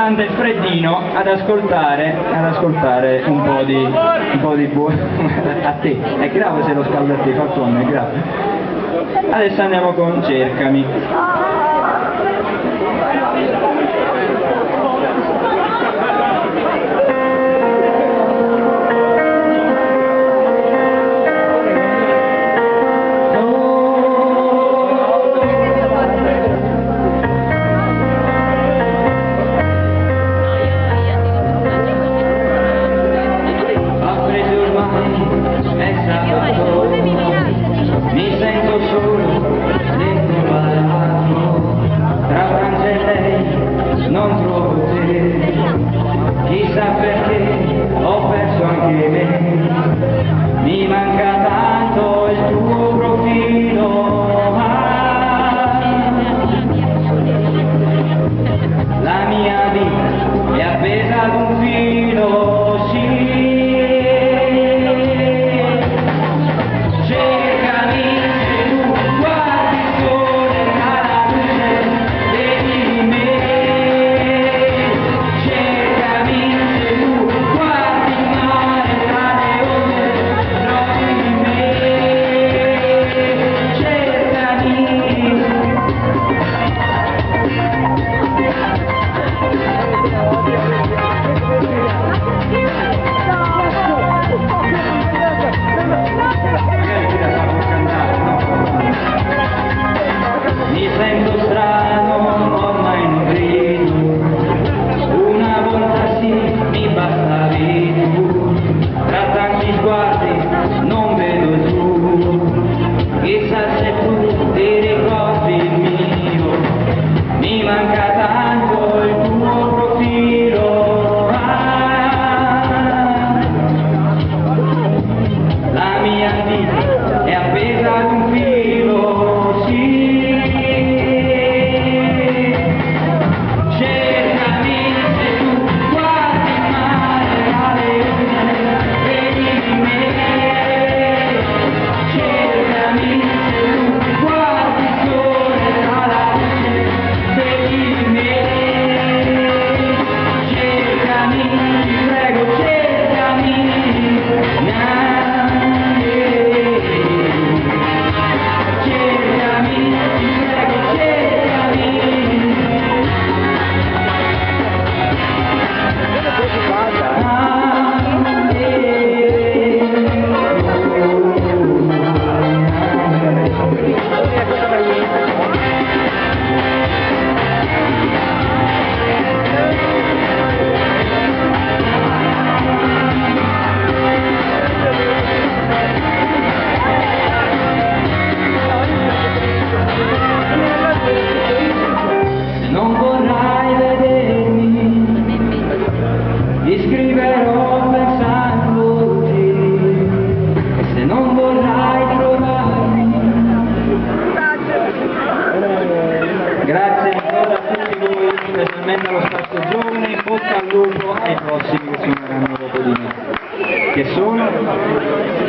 nonostante il freddino, ad ascoltare un po' di buono. A te, è grave se lo scaldo a te, Falcone, è grave. Adesso andiamo con Cercami. Mi sento solo dentro barato, tra Francia e lei non trovo te, chissà perché ho perso anche me, mi manca tanto il tuo profilo, la mia vita è appesa ad un filo, sì. Mi sento strano, ormai non grido, una volta sì, mi bastavi tu, tra tanti sguardi non vedo tu, chissà se tu ti ricordi il mio, mi manca tanto il tuo profilo, la mia vita è appesa ad un filo, sì. Non vorrai vedermi, ti scriverò pensandoti, e se non vorrai trovarmi. Grazie ancora a tutti voi, specialmente allo Spazio Giovane, bocca al lupo ai prossimi che suoneranno dopo di me. Che sono?